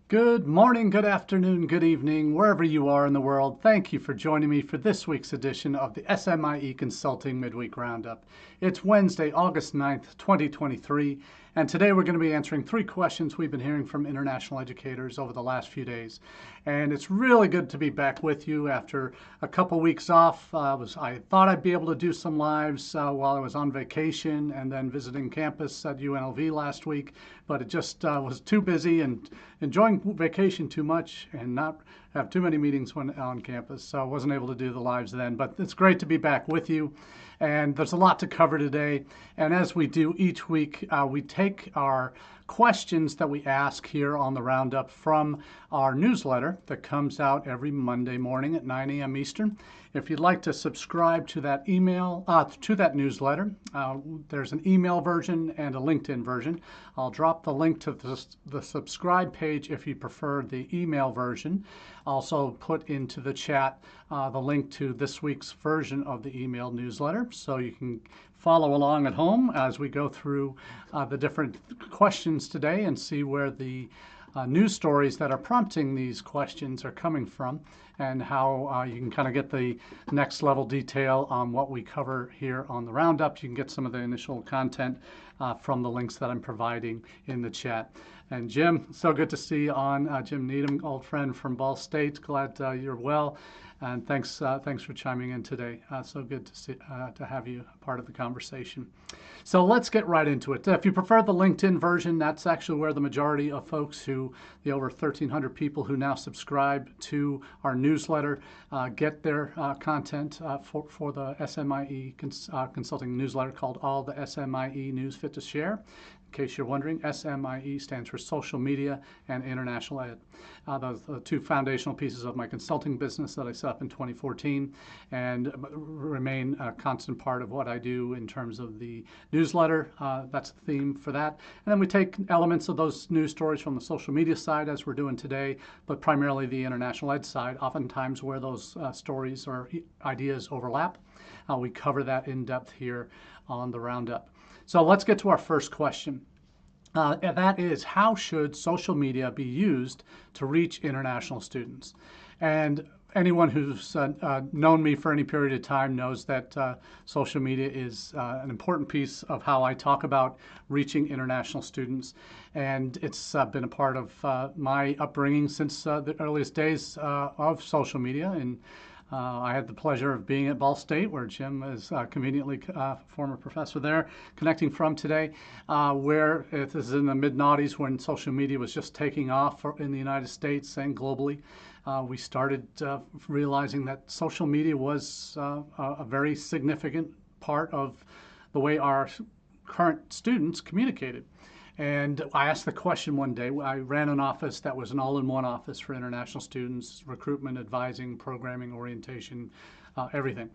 Good morning, good afternoon, good evening, wherever you are in the world. Thank you for joining me for this week's edition of the SMIE Consulting Midweek Roundup. It's Wednesday, August 9th, 2023, and today we're going to be answering 3 questions we've been hearing from international educators over the last few days. And it's really good to be back with you after a couple weeks off. I thought I'd be able to do some lives while I was on vacation and then visiting campus at UNLV last week, but it just was too busy and enjoying vacation too much and not have too many meetings when on campus, so I wasn't able to do the lives then. But it's great to be back with you, and there's a lot to cover today. And as we do each week, we take our questions that we ask here on the Roundup from our newsletter that comes out every Monday morning at 9 a.m. Eastern. If you'd like to subscribe to that newsletter, there's an email version and a LinkedIn version. I'll drop the link to the subscribe page if you prefer the email version. Also put into the chat the link to this week's version of the email newsletter, so you can follow along at home as we go through the different questions today and see where the news stories that are prompting these questions are coming from, and how you can kind of get the next level detail on what we cover here on the Roundup. You can get some of the initial content from the links that I'm providing in the chat. And Jim, so good to see you on. Jim Needham, old friend from Ball State. Glad you're well. And thanks for chiming in today. So good to have you a part of the conversation. So let's get right into it. If you prefer the LinkedIn version, that's actually where the majority of folks the over 1,300 people who now subscribe to our newsletter, get their content for the SMIE consulting newsletter called All the SMIE News Fit to Share. In case you're wondering, SMIE stands for Social Media and International Ed. Those are the 2 foundational pieces of my consulting business that I set up in 2014 and remain a constant part of what I do in terms of the newsletter. That's the theme for that. And then we take elements of those news stories from the social media side, as we're doing today, but primarily the international ed side, oftentimes where those stories or ideas overlap. We cover that in depth here on the Roundup. So let's get to our first question. And that is, how should social media be used to reach international students? And anyone who's known me for any period of time knows that social media is an important piece of how I talk about reaching international students. And it's been a part of my upbringing since the earliest days of social media. And I had the pleasure of being at Ball State, where Jim is conveniently former professor there, connecting from today, where this is in the mid-noughties when social media was just taking off in the United States and globally. We started realizing that social media was a very significant part of the way our current students communicated. And I asked the question one day. I ran an office that was an all-in-one office for international students, recruitment, advising, programming, orientation, everything.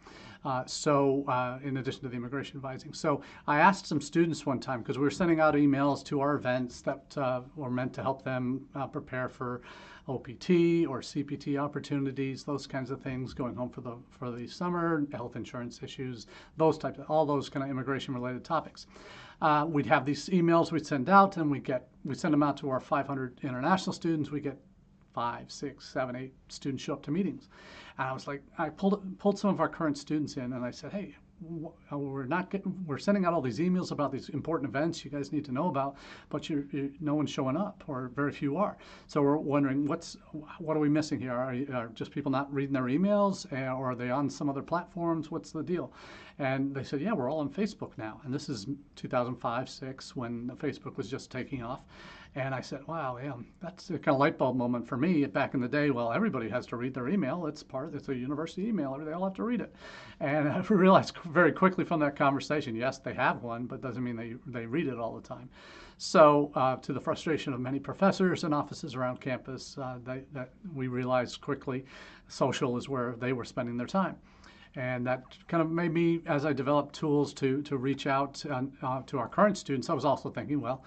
In addition to the immigration advising. So I asked some students one time, because we were sending out emails to our events that were meant to help them prepare for OPT or CPT opportunities, those kinds of things, going home for the summer, health insurance issues, all those kind of immigration-related topics. We'd have these emails we'd send out, and we send them out to our 500 international students. We get 5, 6, 7, 8 students show up to meetings. And I was like, I pulled some of our current students in, and I said, hey, we're sending out all these emails about these important events you guys need to know about, but no one's showing up, or very few are. So we're wondering, what are we missing here? Are just people not reading their emails, or are they on some other platforms? What's the deal? And they said, yeah, we're all on Facebook now. And this is 2005, 6, when Facebook was just taking off. And I said, wow, yeah, that's a kind of light bulb moment for me back in the day. Well, everybody has to read their email. It's a university email. They all have to read it. And I realized very quickly from that conversation, yes, they have one, but doesn't mean they read it all the time. So to the frustration of many professors and offices around campus, that we realized quickly social is where they were spending their time. And that kind of made me, as I developed tools to reach out to our current students, I was also thinking, well,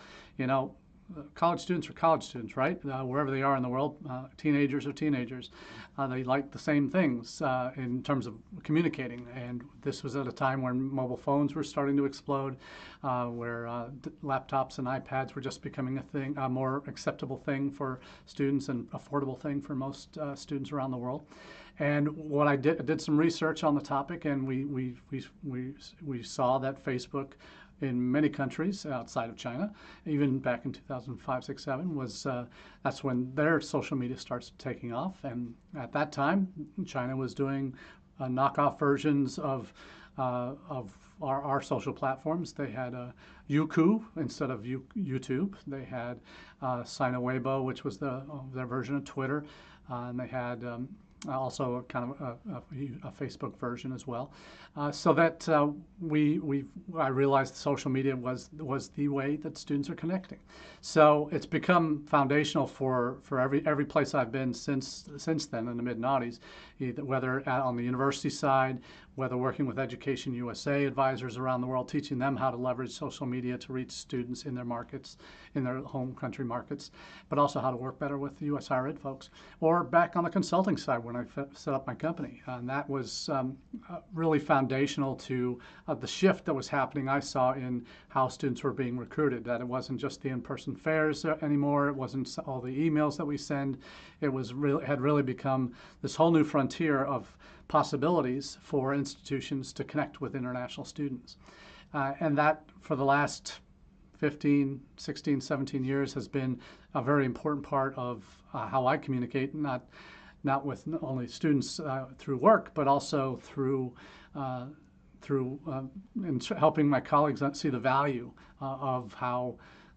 college students are college students, right? Wherever they are in the world, teenagers are teenagers. They like the same things in terms of communicating. And this was at a time when mobile phones were starting to explode, where laptops and iPads were just becoming a thing, a more acceptable thing for students and affordable thing for most students around the world. And what I did some research on the topic, and we saw that Facebook in many countries outside of China, even back in 2005, 6, 7, was that's when their social media starts taking off. And at that time, China was doing knockoff versions of our social platforms. They had Youku instead of YouTube. They had Sina Weibo, which was their version of Twitter, and they had also kind of a Facebook version as well, so that I realized social media was the way that students are connecting. So it's become foundational for every place I've been since then in the mid-noughties, whether on the university side, whether working with Education USA advisors around the world, teaching them how to leverage social media to reach students in their markets, in their home country markets, but also how to work better with the U.S. higher ed folks, or back on the consulting side when I set up my company. And that was really foundational to the shift that was happening, I saw, in how students were being recruited, that it wasn't just the in-person fairs anymore, it wasn't all the emails that we send, it had really become this whole new frontier of possibilities for institutions to connect with international students. And that, for the last 15, 16, 17 years, has been a very important part of how I communicate, not with only students through work, but also through helping my colleagues see the value of how,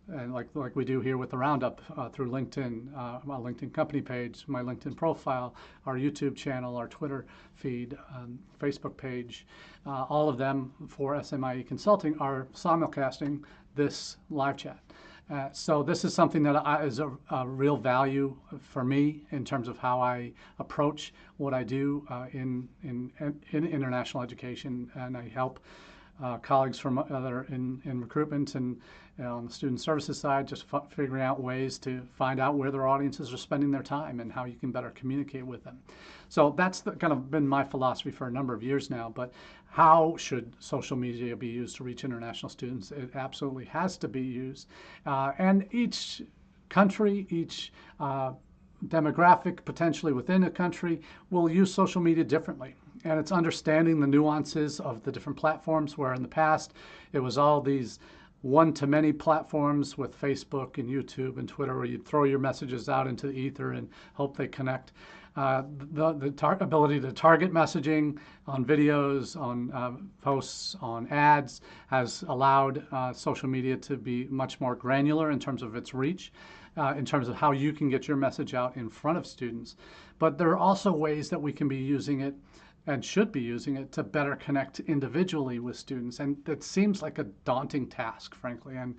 and like we do here with the Roundup, through LinkedIn, my LinkedIn company page, my LinkedIn profile, our YouTube channel, our Twitter feed, Facebook page, all of them for SMIE Consulting are simulcasting this live chat. So this is something that is a real value for me in terms of how I approach what I do in international education, and I help colleagues from other in recruitment and on the student services side, just figuring out ways to find out where their audiences are spending their time and how you can better communicate with them. So that's kind of been my philosophy for a number of years now. But how should social media be used to reach international students? It absolutely has to be used. And each country, each demographic potentially within a country will use social media differently. And it's understanding the nuances of the different platforms, where in the past it was all these one-to-many platforms with Facebook and YouTube and Twitter, where you'd throw your messages out into the ether and hope they connect. The ability to target messaging on videos, on posts, on ads has allowed social media to be much more granular in terms of its reach, in terms of how you can get your message out in front of students. But there are also ways that we can be using it and should be using it to better connect individually with students. And it seems like a daunting task, frankly. And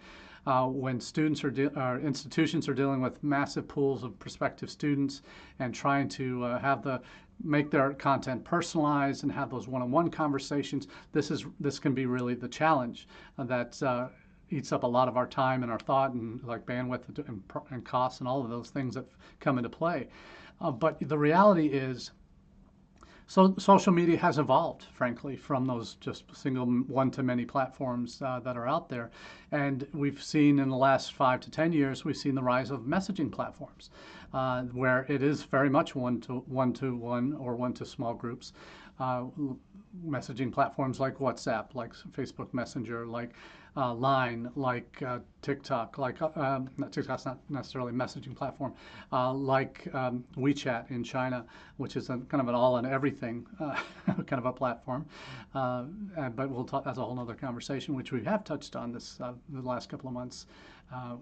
when students or institutions are dealing with massive pools of prospective students and trying to make their content personalized and have those one-on-one conversations, this can be really the challenge that eats up a lot of our time and our thought, and like bandwidth and costs and all of those things that come into play. But the reality is, so social media has evolved, frankly, from those just single one-to-many platforms that are out there. And we've seen in the last 5 to 10 years, we've seen the rise of messaging platforms, where it is very much one-to-one or one-to-small groups. Messaging platforms like WhatsApp, like Facebook Messenger, like Line, like TikTok, like TikTok's not necessarily a messaging platform, like WeChat in China, which is kind of an all and everything kind of a platform. But we'll talk. That's a whole other conversation, which we have touched on the last couple of months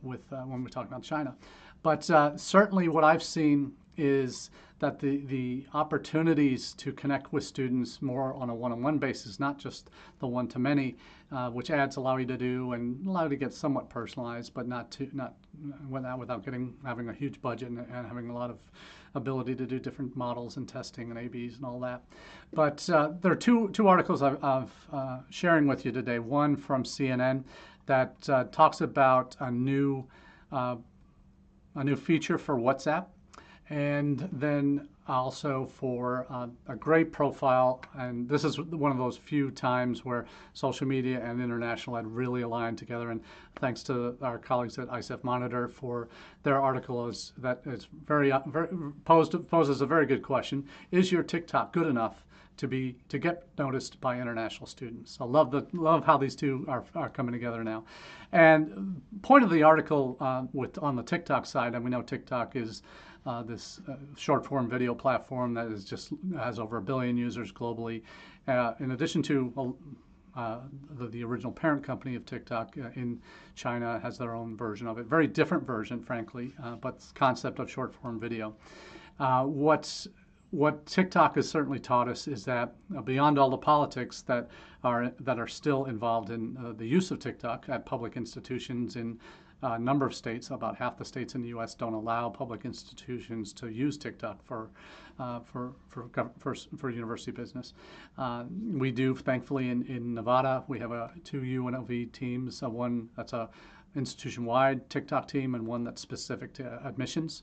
when we're talking about China. But certainly, what I've seen is that the opportunities to connect with students more on a one-on-one basis, not just the one-to-many, which ads allow you to do and allow you to get somewhat personalized, but not without having a huge budget and having a lot of ability to do different models and testing and A/Bs and all that. But there are two articles I'm sharing with you today. One from CNN that talks about a new uh, a new feature for WhatsApp, and then also for a great profile. And this is one of those few times where social media and international had really aligned together. And thanks to our colleagues at ISF Monitor for their article, that is poses a very good question. Is your TikTok good enough to get noticed by international students? I love how these two are coming together now. And point of the article on the TikTok side, and we know TikTok is this short form video platform that has over 1 billion users globally. In addition to the original parent company of TikTok in China has their own version of it. Very different version, frankly, but the concept of short form video. What TikTok has certainly taught us is that beyond all the politics that are still involved in the use of TikTok at public institutions in a number of states, about half the states in the U.S. don't allow public institutions to use TikTok for university business. We do, thankfully, in Nevada. We have two UNLV teams, one that's a institution-wide TikTok team and one that's specific to admissions.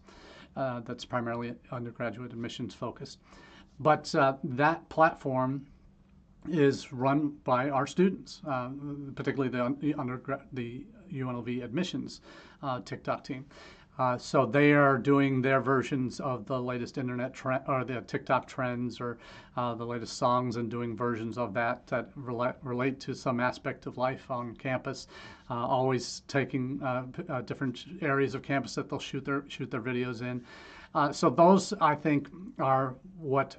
That's primarily undergraduate admissions focused. But that platform is run by our students, particularly the UNLV admissions TikTok team. So they are doing their versions of the latest internet trend or the TikTok trends or the latest songs, and doing versions of that relate to some aspect of life on campus. Always taking different areas of campus that they'll shoot their videos in. So those, I think, are what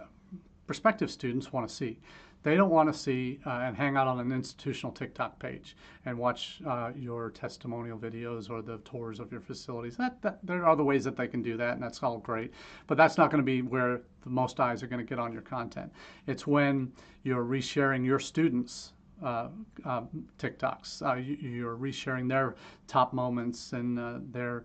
prospective students want to see. They don't want to see and hang out on an institutional TikTok page and watch your testimonial videos or the tours of your facilities. There are other ways that they can do that, and that's all great. But that's not going to be where the most eyes are going to get on your content. It's when you're resharing your students' TikToks. You're resharing their top moments and their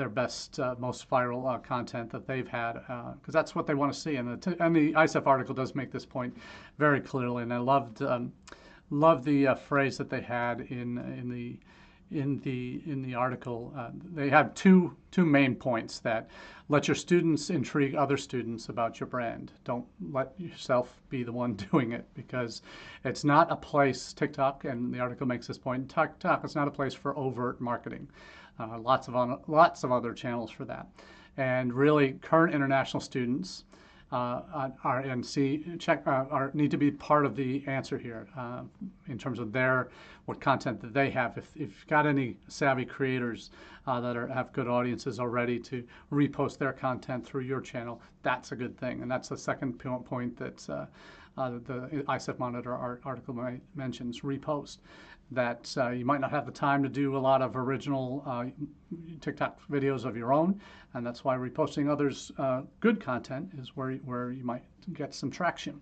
best, most viral content that they've had, because that's what they want to see. And the ISF article does make this point very clearly. And I loved the phrase that they had in the article. They have two main points: that let your students intrigue other students about your brand. Don't let yourself be the one doing it, because it's not a place, TikTok, and the article makes this point, TikTok is not a place for overt marketing. Lots of other channels for that. And really, current international students need to be part of the answer here in terms of what content that they have. If you've got any savvy creators that have good audiences already to repost their content through your channel, that's a good thing. And that's the second point that the ISF Monitor article mentions: repost. That you might not have the time to do a lot of original TikTok videos of your own, and that's why reposting others' good content is where you might get some traction.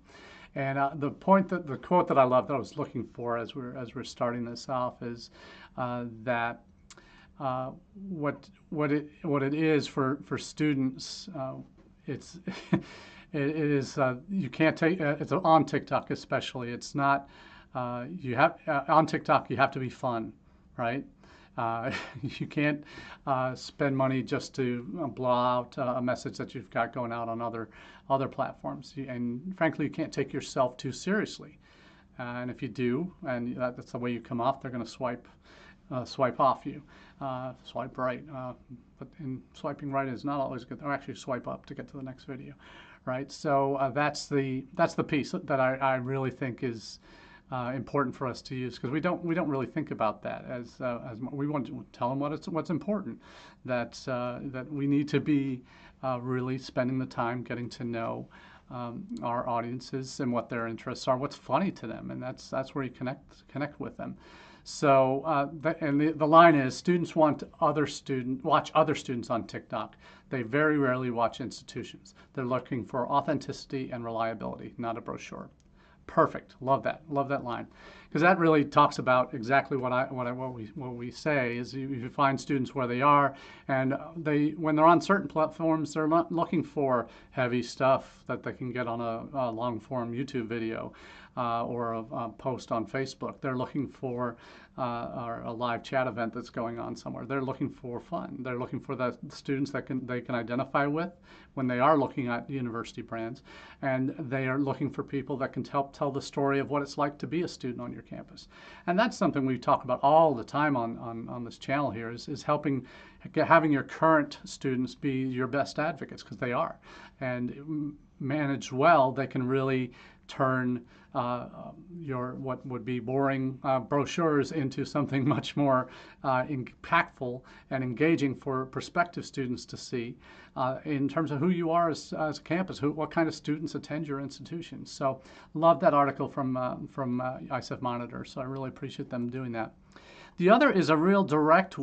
And the quote that I love, that I was looking for as we're starting this off, is that what it is for students, it is you can't take it's on TikTok especially. It's not. On TikTok, you have to be fun, right? You can't spend money just to blow out a message that you've got going out on other platforms. And frankly, you can't take yourself too seriously. And if you do, and that's the way you come off, they're going to swipe off you, swipe right. But swiping right is not always good. Or actually, swipe up to get to the next video, right? So that's the piece that I really think is important for us to use, because we don't really think about that as we want to tell them what's important, that we need to be really spending the time getting to know our audiences and what their interests are, what's funny to them, and that's where you connect with them. So the line is, students watch other students on TikTok. They very rarely watch institutions. They're looking for authenticity and reliability, not a brochure. Perfect. Love that line. because that really talks about exactly what we say is you find students where they are, and when they're on certain platforms, they're not looking for heavy stuff that they can get on a long form YouTube video or a post on Facebook. They're looking for or a live chat event that's going on somewhere. They're looking for fun. They're looking for the students that they can identify with when they are looking at university brands, and they are looking for people that can help tell the story of what it's like to be a student on your campus. And that's something we talk about all the time on this channel here is having your current students be your best advocates, because they are. And managed well, they can really turn your what would be boring brochures into something much more impactful and engaging for prospective students to see in terms of who you are as a campus, what kind of students attend your institution. So love that article from ISEF Monitor, so I really appreciate them doing that. The other is a real direct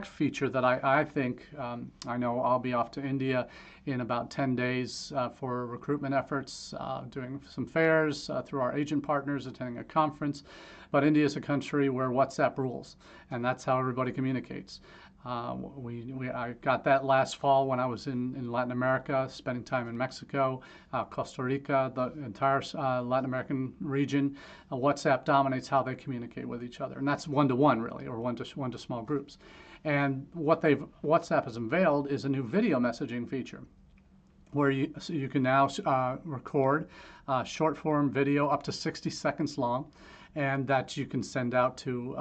feature that I think, I know I'll be off to India in about 10 days for recruitment efforts, doing some fairs through our agent partners, attending a conference. But India is a country where WhatsApp rules, and that's how everybody communicates. I got that last fall when I was in Latin America, spending time in Mexico, Costa Rica, the entire Latin American region. WhatsApp dominates how they communicate with each other, and that's one-to-one really, or one to small groups. And what WhatsApp has unveiled is a new video messaging feature, where you can now record short form video up to 60 seconds long, and that you can send out to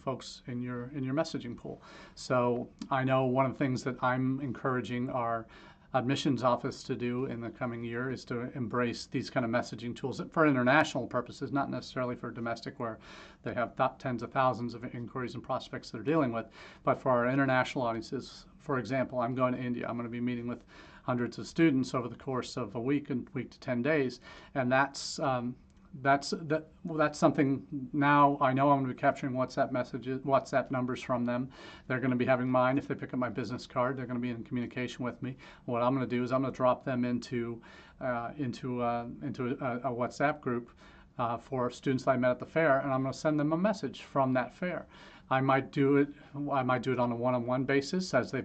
folks in your messaging pool. So I know one of the things that I'm encouraging our admissions office to do in the coming year is to embrace these kind of messaging tools for international purposes, not necessarily for domestic, where they have tens of thousands of inquiries and prospects they're dealing with, but for our international audiences. For example, I'm going to India. I'm going to be meeting with hundreds of students over the course of a week to 10 days, and that's something. Now I know I'm going to be capturing WhatsApp numbers from them. They're going to be having mine. If they pick up my business card, they're going to be in communication with me. What I'm going to do is I'm going to drop them into a WhatsApp group for students that I met at the fair, and I'm going to send them a message from that fair. I might do it on a one-on-one basis as they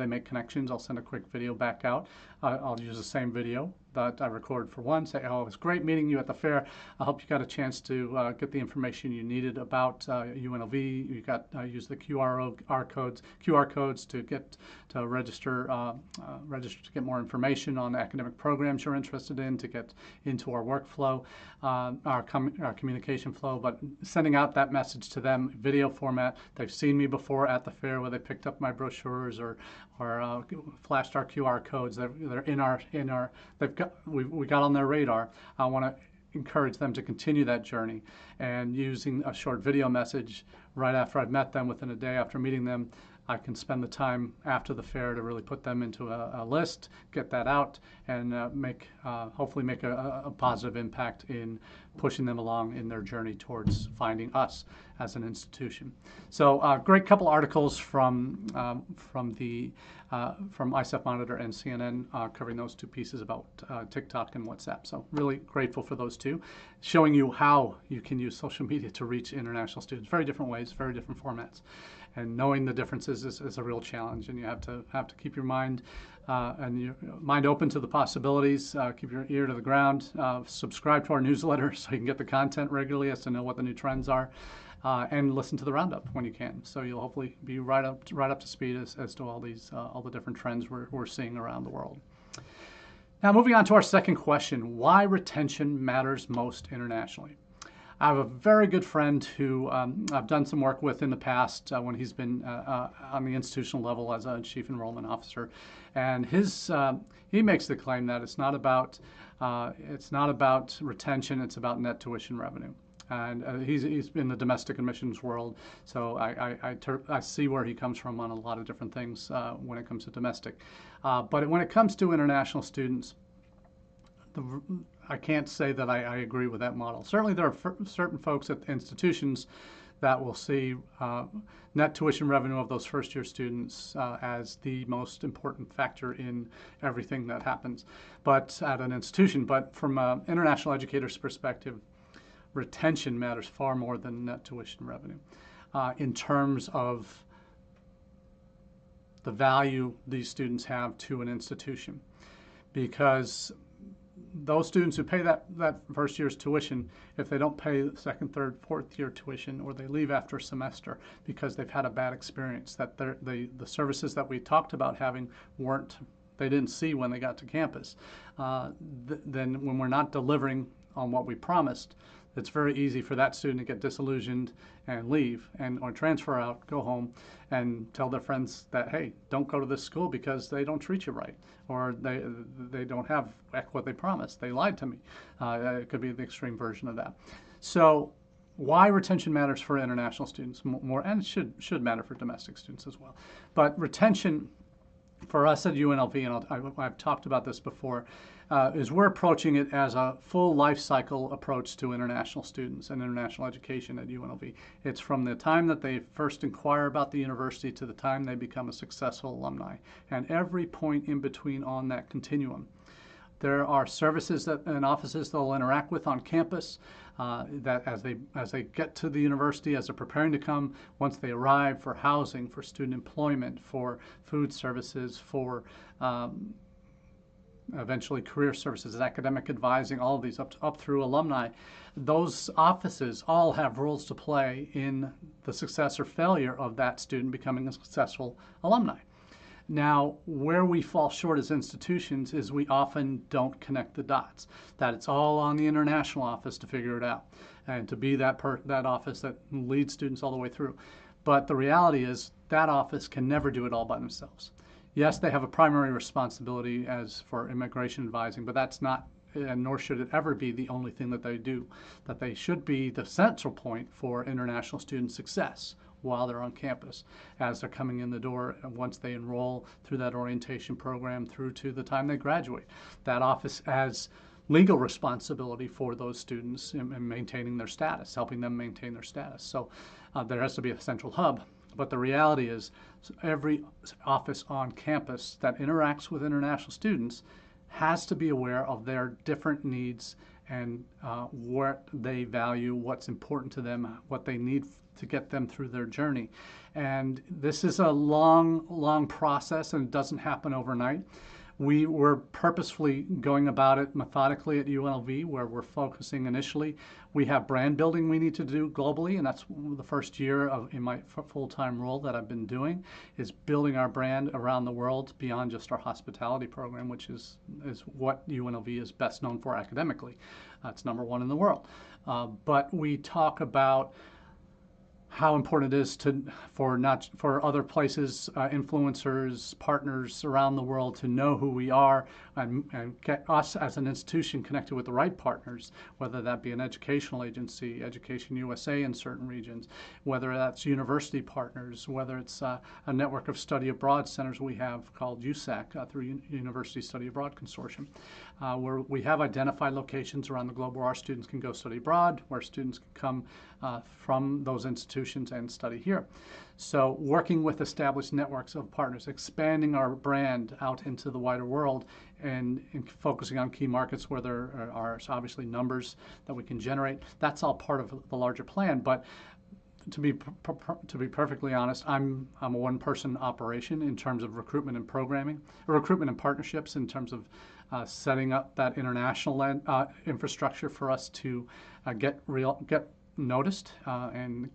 make connections. I'll send a quick video back out. I'll use the same video that I recorded for one. Say, oh, it was great meeting you at the fair. I hope you got a chance to get the information you needed about UNLV. You got use the QR codes to register to get more information on academic programs you're interested in, to get into our workflow, our communication flow. But sending out that message to them, video format. They've seen me before at the fair where they picked up my brochures or flashed our QR codes. We got on their radar. I want to encourage them to continue that journey, and using a short video message right after I've met them, within a day after meeting them, I can spend the time after the fair to really put them into a list, get that out, and hopefully make a positive impact in pushing them along in their journey towards finding us as an institution. So great couple articles from ISEF Monitor and CNN covering those two pieces about TikTok and WhatsApp. So really grateful for those two, showing you how you can use social media to reach international students. Very different ways, very different formats. And knowing the differences is a real challenge, and you have to keep your mind and your mind open to the possibilities. Keep your ear to the ground. Subscribe to our newsletter so you can get the content regularly as to know what the new trends are, and listen to the roundup when you can. So you'll hopefully be right up to speed as to all the different trends we're seeing around the world. Now, moving on to our second question: why retention matters most internationally. I have a very good friend who I've done some work with in the past when he's been on the institutional level as a chief enrollment officer, and he makes the claim that it's not about retention, it's about net tuition revenue. And he's in the domestic admissions world, so I see where he comes from on a lot of different things when it comes to domestic. But when it comes to international students, I can't say that I agree with that model. Certainly there are certain folks at institutions that will see net tuition revenue of those first-year students as the most important factor in everything that happens, but at an institution. But from an international educator's perspective, retention matters far more than net tuition revenue in terms of the value these students have to an institution. Because those students who pay that first year's tuition, if they don't pay the second, third, fourth year tuition, or they leave after a semester because they've had a bad experience, that the services that we talked about having they didn't see when they got to campus, then when we're not delivering on what we promised, it's very easy for that student to get disillusioned and leave or transfer out, go home, and tell their friends that, hey, don't go to this school because they don't treat you right, or they don't have what they promised. They lied to me. It could be the extreme version of that. So why retention matters for international students more, and it should matter for domestic students as well. But retention for us at UNLV, and I've talked about this before, is we're approaching it as a full life cycle approach to international students and international education at UNLV. It's from the time that they first inquire about the university to the time they become a successful alumni, and every point in between on that continuum. There are services and offices they'll interact with on campus that as they get to the university, as they're preparing to come, once they arrive, for housing, for student employment, for food services, for eventually career services, academic advising, all of these up through alumni. Those offices all have roles to play in the success or failure of that student becoming a successful alumni. Now, where we fall short as institutions is we often don't connect the dots, that it's all on the international office to figure it out and to be that office that leads students all the way through. But the reality is that office can never do it all by themselves. Yes, they have a primary responsibility as for immigration advising, but that's not, and nor should it ever be, the only thing that they do. That they should be the central point for international student success while they're on campus, as they're coming in the door, and once they enroll through that orientation program through to the time they graduate. That office has legal responsibility for those students in maintaining their status, helping them maintain their status. So there has to be a central hub. But the reality is every office on campus that interacts with international students has to be aware of their different needs and what they value, what's important to them, what they need to get them through their journey. And this is a long process, and it doesn't happen overnight. We were purposefully going about it methodically at UNLV, where we're focusing initially. We have brand building we need to do globally, and that's the first year in my full-time role that I've been doing, is building our brand around the world beyond just our hospitality program, which is what UNLV is best known for academically. It's #1 in the world. But we talk about how important it is for other places, influencers, partners around the world to know who we are and get us as an institution connected with the right partners, whether that be an educational agency, Education USA in certain regions, whether that's university partners, whether it's a network of study abroad centers we have called USAC through University Study Abroad Consortium, where we have identified locations around the globe where our students can go study abroad, where students can come from those institutions and study here. So working with established networks of partners, expanding our brand out into the wider world, and focusing on key markets where there are obviously numbers that we can generate. That's all part of the larger plan. But to be perfectly honest, I'm a one-person operation in terms of recruitment and programming, or recruitment and partnerships in terms of setting up that international infrastructure for us to get noticed and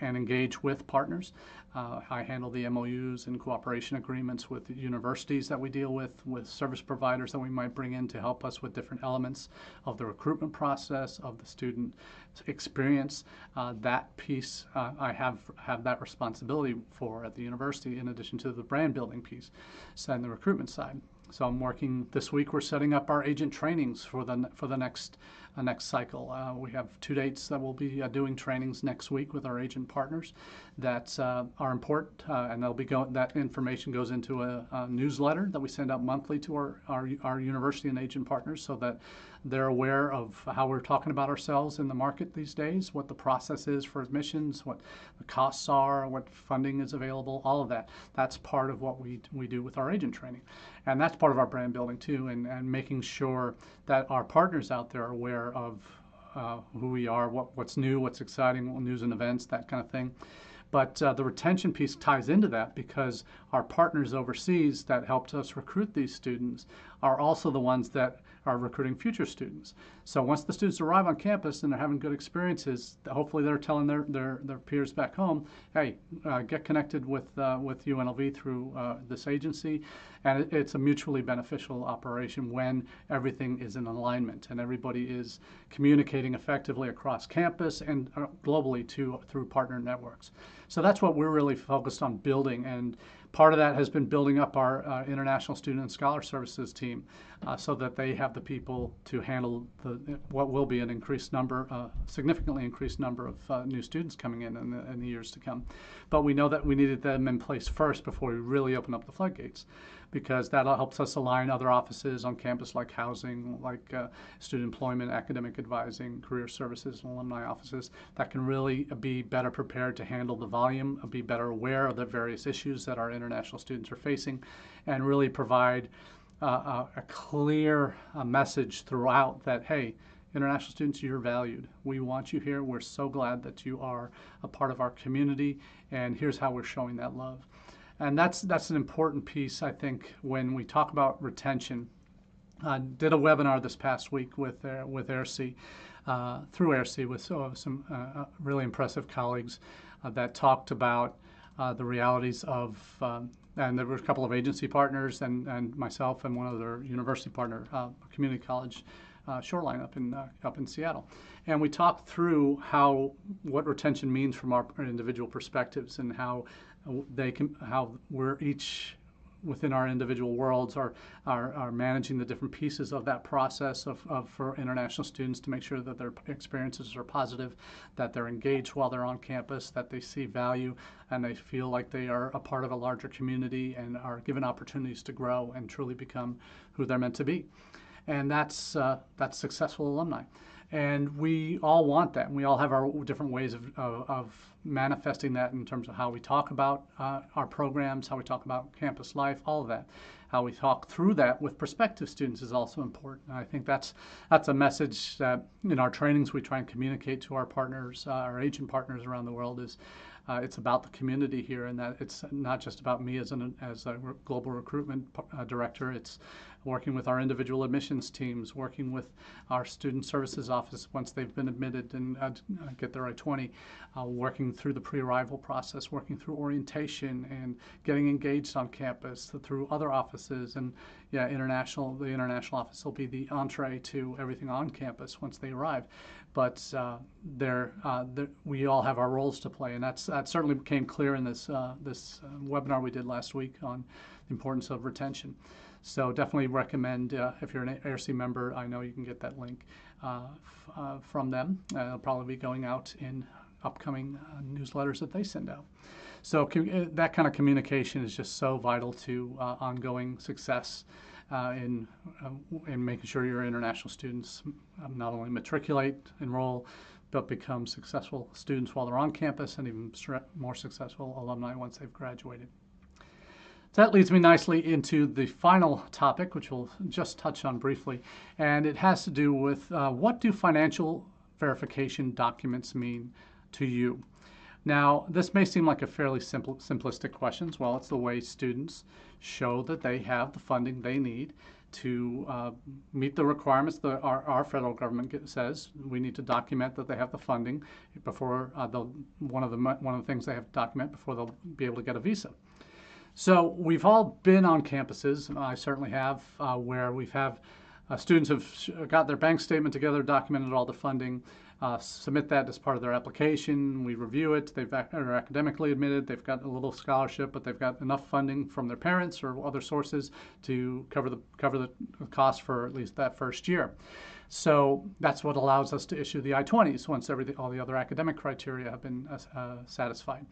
engage with partners. I handle the MOUs and cooperation agreements with the universities that we deal with service providers that we might bring in to help us with different elements of the recruitment process, of the student experience. That piece I have that responsibility for at the university, in addition to the brand building piece and the recruitment side. So I'm working this week. We're setting up our agent trainings for the next cycle. We have 2 dates that we'll be doing trainings next week with our agent partners that are important, and that information goes into a newsletter that we send out monthly to our university and agent partners, so that they're aware of how we're talking about ourselves in the market these days, what the process is for admissions, what the costs are, what funding is available, all of that. That's part of what we do with our agent training. And that's part of our brand building too, and making sure that our partners out there are aware of who we are, what's new, what's exciting, news and events, that kind of thing. But the retention piece ties into that because our partners overseas that helped us recruit these students are also the ones that are recruiting future students. So once the students arrive on campus and they're having good experiences, hopefully they're telling their peers back home, hey, get connected with UNLV through this agency. And it's a mutually beneficial operation when everything is in alignment and everybody is communicating effectively across campus and globally through partner networks. So that's what we're really focused on building, and part of that has been building up our International Student and Scholar Services team so that they have the people to handle what will be an increased number, significantly increased number of new students coming in the years to come. But we know that we needed them in place first before we really open up the floodgates, because that helps us align other offices on campus like housing, like student employment, academic advising, career services, and alumni offices that can really be better prepared to handle the volume, be better aware of the various issues that our international students are facing, and really provide a clear message throughout that, hey, international students, you're valued. We want you here. We're so glad that you are a part of our community, and here's how we're showing that love. And that's an important piece, I think, when we talk about retention. I did a webinar this past week with AIRC, through AIRC with some really impressive colleagues that talked about the realities of, and there were a couple of agency partners and myself and one other university partner, community college, Shoreline up in Seattle, and we talked through what retention means from our individual perspectives and how we're each within our individual worlds are managing the different pieces of that process for international students to make sure that their experiences are positive, that they're engaged while they're on campus, that they see value, and they feel like they are a part of a larger community and are given opportunities to grow and truly become who they're meant to be. And that's successful alumni. And we all want that. And we all have our different ways of manifesting that in terms of how we talk about our programs, how we talk about campus life, all of that. How we talk through that with prospective students is also important. And I think that's a message that in our trainings we try and communicate to our partners, our agent partners around the world, is it's about the community here, and that it's not just about me as a global recruitment director. It's working with our individual admissions teams, working with our student services office once they've been admitted and get their I-20, working through the pre-arrival process, working through orientation and getting engaged on campus through other offices. And yeah, the international office will be the entree to everything on campus once they arrive. But we all have our roles to play, and that certainly became clear in this webinar we did last week on the importance of retention. So definitely recommend, if you're an AIRC member, I know you can get that link from them. It'll probably be going out in upcoming newsletters that they send out. So that kind of communication is just so vital to ongoing success in making sure your international students not only matriculate, enroll, but become successful students while they're on campus, and even more successful alumni once they've graduated. So that leads me nicely into the final topic, which we'll just touch on briefly, and it has to do with what do financial verification documents mean to you? Now, this may seem like a fairly simplistic question. Well, it's the way students show that they have the funding they need to meet the requirements that our federal government says. We need to document that they have the funding before one of the things they have to document before they'll be able to get a visa. So we've all been on campuses, I certainly have, where students have got their bank statement together, documented all the funding, submit that as part of their application. We review it. They're academically admitted. They've got a little scholarship, but they've got enough funding from their parents or other sources to cover the cost for at least that first year. So that's what allows us to issue the I-20s once all the other academic criteria have been satisfied.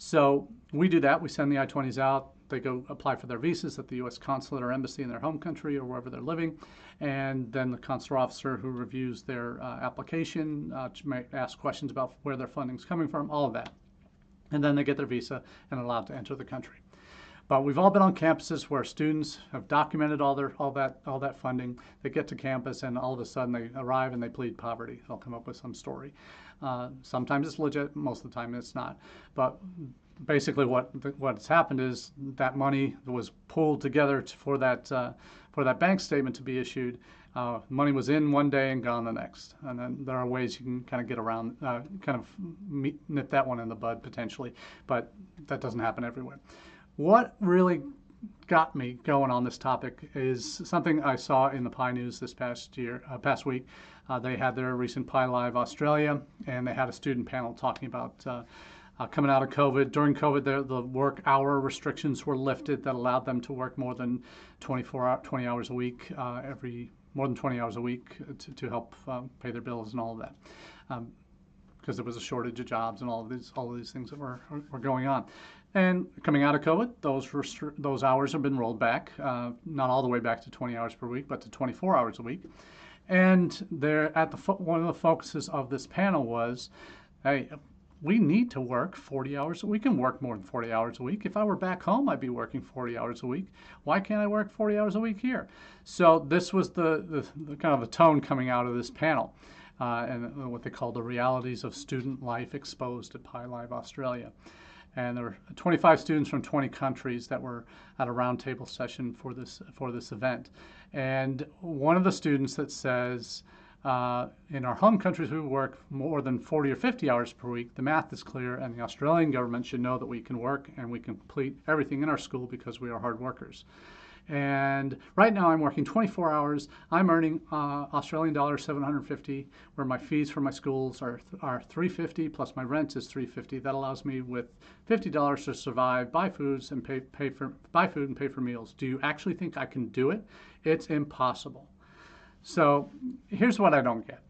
So we do that. We send the I-20s out. They go apply for their visas at the U.S. consulate or embassy in their home country or wherever they're living. And then the consular officer who reviews their application might ask questions about where their funding's coming from, all of that. And then they get their visa and are allowed to enter the country. But we've all been on campuses where students have documented all that funding. They get to campus and all of a sudden they arrive and they plead poverty. They'll come up with some story. Sometimes it's legit, most of the time it's not. But basically what's happened is that money was pulled together for that bank statement to be issued. Money was in one day and gone the next. And then there are ways you can kind of get around, nip that one in the bud potentially, but that doesn't happen everywhere. What really got me going on this topic is something I saw in the Pi News this past week. They had their recent Pi Live Australia, and they had a student panel talking about coming out of COVID. During COVID, the work hour restrictions were lifted that allowed them to work more than 20 hours a week, more than 20 hours a week to help pay their bills and all of that, because there was a shortage of jobs and all of these things that were going on. And coming out of COVID, those hours have been rolled back, not all the way back to 20 hours per week, but to 24 hours a week. And one of the focuses of this panel was, hey, we need to work 40 hours. We can work more than 40 hours a week. If I were back home, I'd be working 40 hours a week. Why can't I work 40 hours a week here? So this was the kind of the tone coming out of this panel, and what they call the realities of student life exposed at Pi Live Australia. And there were 25 students from 20 countries that were at a roundtable session for this event. And one of the students that says, in our home countries, we work more than 40 or 50 hours per week. The math is clear, and the Australian government should know that we can work and we can complete everything in our school because we are hard workers. And right now I'm working 24 hours. I'm earning Australian dollars 750, where my fees for my schools are $350 plus my rent is $350. That allows me with $50 to survive, buy foods and pay for meals. Do you actually think I can do it? It's impossible. So here's what I don't get.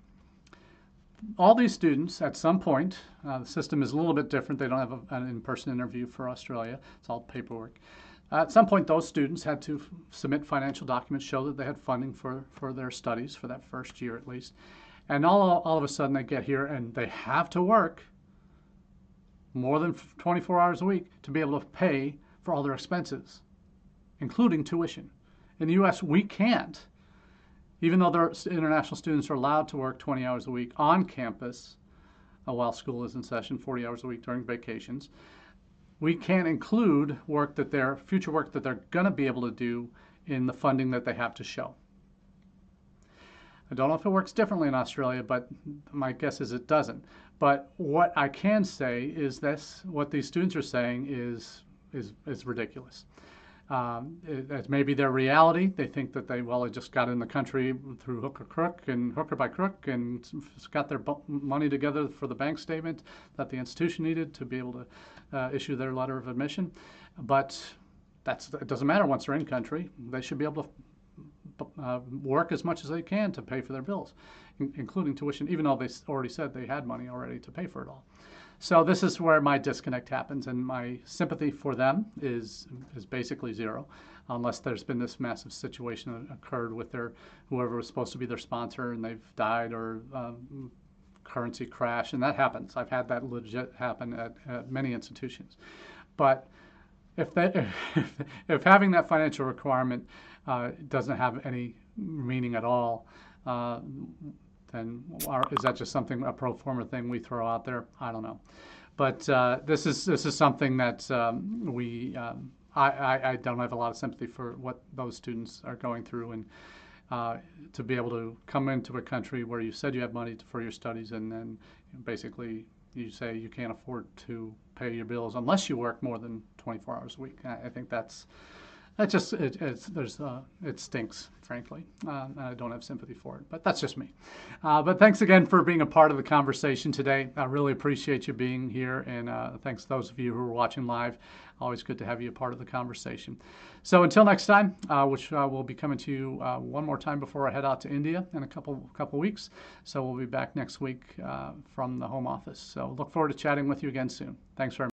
All these students, at some point, the system is a little bit different. They don't have an in-person interview for Australia. It's all paperwork. At some point, those students had to submit financial documents, show that they had funding for their studies for that first year at least. And all of a sudden, they get here and they have to work more than 24 hours a week to be able to pay for all their expenses, including tuition. In the U.S., we can't. Even though their international students are allowed to work 20 hours a week on campus while school is in session, 40 hours a week during vacations, we can't include future work that they're going to be able to do in the funding that they have to show. I don't know if it works differently in Australia, but my guess is it doesn't. But what I can say is what these students are saying is ridiculous. It may be their reality. They think that they just got in the country through hook or by crook, and got their money together for the bank statement that the institution needed to be able to issue their letter of admission. But it doesn't matter once they're in country. They should be able to work as much as they can to pay for their bills, including tuition, even though they already said they had money already to pay for it all. So this is where my disconnect happens, and my sympathy for them is basically zero, unless there's been this massive situation that occurred with whoever was supposed to be their sponsor and they've died, or currency crash, and that happens. I've had that legit happen at many institutions. But if having that financial requirement doesn't have any meaning at all, then is that just a pro forma thing we throw out there? I don't know. But this is something that I don't have a lot of sympathy for what those students are going through, and to be able to come into a country where you said you have money for your studies, and then basically you say you can't afford to pay your bills unless you work more than 24 hours a week. I think it stinks, frankly. I don't have sympathy for it, but that's just me. But thanks again for being a part of the conversation today. I really appreciate you being here, and thanks to those of you who are watching live. Always good to have you a part of the conversation. So until next time, which will be coming to you one more time before I head out to India in a couple weeks. So we'll be back next week from the home office. So look forward to chatting with you again soon. Thanks very much.